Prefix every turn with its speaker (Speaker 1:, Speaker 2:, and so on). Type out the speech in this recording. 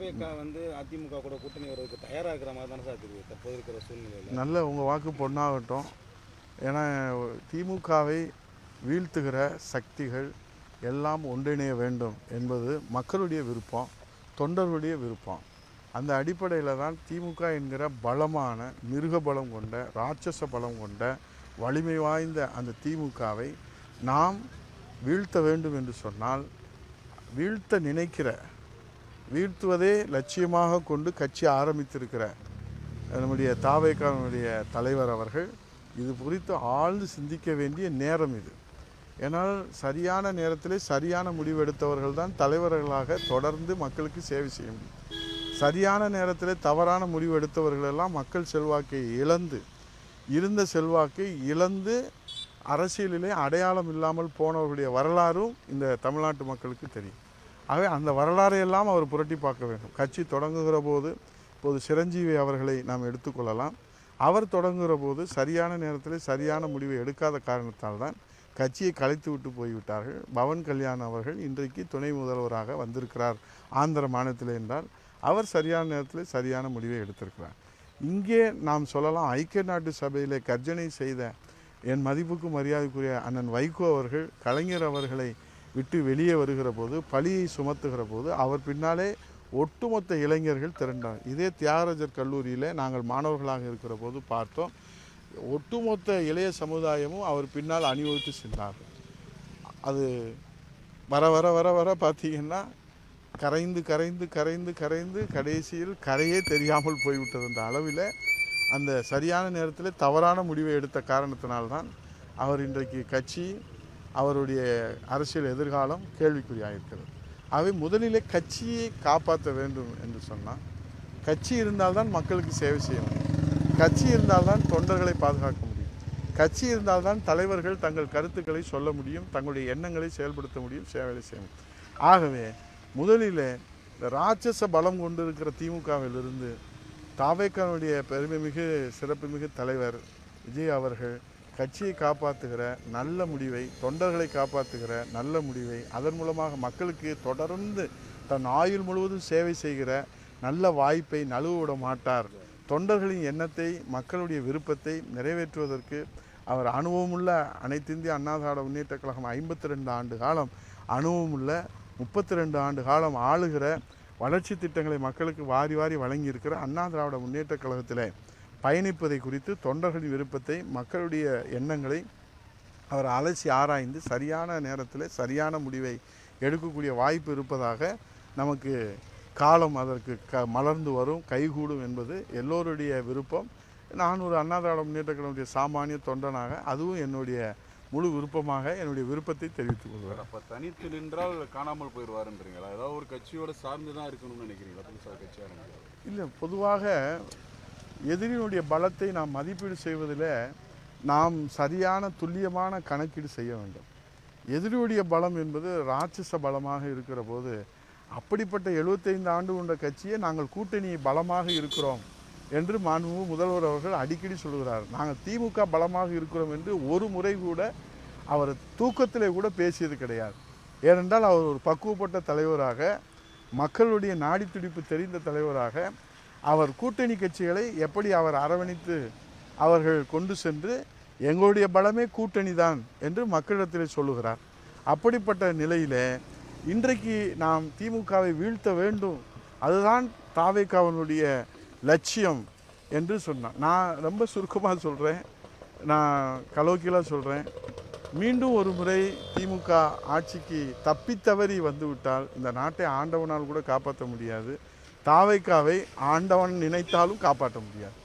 Speaker 1: தாவேகா வந்து அதிமுக கூட கூட்டணி வருவதற்கு தயாராக இருக்கிற மாதிரி தானே சார் தெரியுது தற்போது இருக்கிற சூழ்நிலையில்.
Speaker 2: நல்ல உங்கள் வாக்கு பொண்ணாகட்டும். ஏன்னா திமுகவை வீழ்த்துகிற சக்திகள் எல்லாம் ஒன்றிணைய வேண்டும் என்பது மக்களுடைய விருப்பம், தொண்டர்களுடைய விருப்பம். அந்த அடிப்படையில் தான் திமுக என்கிற பலமான மிருக பலம் கொண்ட ராட்சச பலம் கொண்ட வலிமை வாய்ந்த அந்த திமுகவை நாம் வீழ்த்த வேண்டும் என்று சொன்னால், வீழ்த்த நினைக்கிற, வீழ்த்துவதே லட்சியமாக கொண்டு கட்சி ஆரம்பித்திருக்கிற நம்முடைய தாவேகாவுடைய தலைவர் அவர்கள் இது குறித்து ஆழ்ந்து சிந்திக்க வேண்டிய நேரம் இது. ஏன்னால் சரியான நேரத்தில் சரியான முடிவு எடுத்தவர்கள் தான் தலைவர்களாக தொடர்ந்து மக்களுக்கு சேவை செய்ய முடியும். சரியான நேரத்தில் தவறான முடிவு எடுத்தவர்களெல்லாம் மக்கள் செல்வாக்கை இழந்து, இருந்த செல்வாக்கை இழந்து அரசியலிலே அடையாளம் இல்லாமல் போனவர்களுடைய வரலாறும் இந்த தமிழ்நாட்டு மக்களுக்கு தெரியும். ஆகவே அந்த வரலாறையெல்லாம் அவர் புரட்டி பார்க்க வேண்டும். கட்சி தொடங்குகிற போது இப்போது சிரஞ்சீவி அவர்களை நாம் எடுத்துக்கொள்ளலாம். அவர் தொடங்குகிற போது சரியான நேரத்தில் சரியான முடிவை எடுக்காத காரணத்தால் தான் கட்சியை கலைத்து விட்டு போய்விட்டார்கள். பவன் கல்யாண் அவர்கள் இன்றைக்கு துணை முதல்வராக வந்திருக்கிறார் ஆந்திர மாநிலத்தில் என்றால் அவர் சரியான நேரத்தில் சரியான முடிவை எடுத்திருக்கிறார். இங்கே நாம் சொல்லலாம், ஐக்கிய நாட்டு சபையில் கர்ஜனை செய்த என் மதிப்புக்கு மரியாதைக்குரிய அண்ணன் வைகோ அவர்கள் கலைஞர் அவர்களை விட்டு வெளியே வருகிற போது, பழியை சுமத்துகிற போது அவர் பின்னாலே ஒட்டுமொத்த இளைஞர்கள் திரண்டார். இதே தியாகராஜர் கல்லூரியில் நாங்கள் மாணவர்களாக இருக்கிற போது பார்த்தோம். ஒட்டுமொத்த இளைய சமுதாயமும் அவர் பின்னால் அணிவகுத்து சென்றார்கள். அது வர வர வர வர பார்த்தீங்கன்னா கரைந்து கரைந்து கரைந்து கரைந்து கடைசியில் கரையே தெரியாமல் போய்விட்டது அளவில் அந்த சரியான நேரத்தில் தவறான முடிவை எடுத்த காரணத்தினால்தான் அவர் இன்றைக்கு கட்சி, அவருடைய அரசியல் எதிர்காலம் கேள்விக்குறியாயிருக்கிறது. அவை முதலிலே கட்சியை காப்பாற்ற வேண்டும் என்று சொன்னால், கட்சி இருந்தால்தான் மக்களுக்கு சேவை செய்ய முடியும், கட்சி இருந்தால்தான் தொண்டர்களை பாதுகாக்க முடியும், கட்சி இருந்தால்தான் தலைவர்கள் தங்கள் கருத்துக்களை சொல்ல முடியும், தங்களுடைய எண்ணங்களை செயல்படுத்த முடியும், சேவை செய்ய முடியும். ஆகவே முதலில் இந்த ராட்சச பலம் கொண்டிருக்கிற திமுகவிலிருந்து தாவேகாவுடைய பெருமைமிகு சிறப்புமிகு தலைவர் விஜய் அவர்கள் கட்சியை காப்பாற்றுகிற நல்ல முடிவை, தொண்டர்களை காப்பாற்றுகிற நல்ல முடிவை, அதன் மூலமாக மக்களுக்கு தொடர்ந்து தன் ஆயுள் முழுவதும் சேவை செய்கிற நல்ல வாய்ப்பை நழுவ விட மாட்டார். தொண்டர்களின் எண்ணத்தை, மக்களுடைய விருப்பத்தை நிறைவேற்றுவதற்கு அவர் அனுபவமுள்ள அனைத்திந்திய அண்ணா திராவிட முன்னேற்றக் கழகம் 52 ஆண்டு காலம் அனுபவமுள்ள 32 ஆண்டு காலம் ஆளுகிற வளர்ச்சி திட்டங்களை மக்களுக்கு வாரி வாரி வழங்கியிருக்கிற அண்ணா திராவிட முன்னேற்றக் கழகத்தில் பயணிப்பதை குறித்து தொண்டர்களின் விருப்பத்தை, மக்களுடைய எண்ணங்களை அவர் அலசி ஆராய்ந்து சரியான நேரத்தில் சரியான முடிவை எடுக்கக்கூடிய வாய்ப்பு இருப்பதாக நமக்கு காலம் அதற்கு மலர்ந்து வரும், கைகூடும் என்பது எல்லோருடைய விருப்பம். நான் ஒரு அண்ணா திராவிட முன்னேற்றக் கழகத்துடைய சாமானிய தொண்டனாக அதுவும் என்னுடைய முழு விருப்பமாக என்னுடைய விருப்பத்தை தெரிவித்துக் கொள்வார்.
Speaker 1: அப்போ தனித்து நின்றால் காணாமல் போயிடுவாருன்றீங்களா? ஏதாவது ஒரு கட்சியோட சார்ந்து தான் இருக்கணும்னு நினைக்கிறீங்களா? புதுசாக கட்சியாக
Speaker 2: இல்லை, பொதுவாக எதிரினுடைய பலத்தை நாம் மதிப்பீடு செய்வதில் நாம் சரியான துல்லியமான கணக்கீடு செய்ய வேண்டும். எதிரியுடைய பலம் என்பது ராட்சச பலமாக இருக்கிற போது, அப்படிப்பட்ட 75 ஆண்டு கொண்ட கட்சியை நாங்கள் கூட்டணி பலமாக இருக்கிறோம் என்று மாண்புமிகு முதல்வர் அவர்கள் அடிக்கடி சொல்கிறார். நாங்கள் திமுக பலமாக இருக்கிறோம் என்று ஒரு முறை கூட அவர் தூக்கத்திலே கூட பேசியது கிடையாது. ஏனென்றால் அவர் ஒரு பக்குவப்பட்ட தலைவராக, மக்களுடைய நாடி துடிப்பு தெரிந்த தலைவராக, அவர் கூட்டணி கட்சிகளை எப்படி அவர் அரவணைத்து அவர்கள் கொண்டு சென்று எங்களுடைய பலமே கூட்டணி தான் என்று மக்களிடத்தில் சொல்லுகிறார். அப்படிப்பட்ட நிலையில் இன்றைக்கு நாம் திமுகவை வீழ்த்த வேண்டும், அதுதான் தாவேகாவினுடைய லட்சியம் என்று சொன்னான். நான் ரொம்ப சுருக்கமாக சொல்கிறேன், நான் கலோக்கியலாக சொல்கிறேன். மீண்டும் ஒரு முறை திமுக ஆட்சிக்கு தப்பித்தவறி வந்துவிட்டால் இந்த நாட்டை ஆண்டவனால் கூட காப்பாற்ற முடியாது, தாவேகாவை ஆண்டவன் நினைத்தாலும் காப்பாற்ற முடியாது.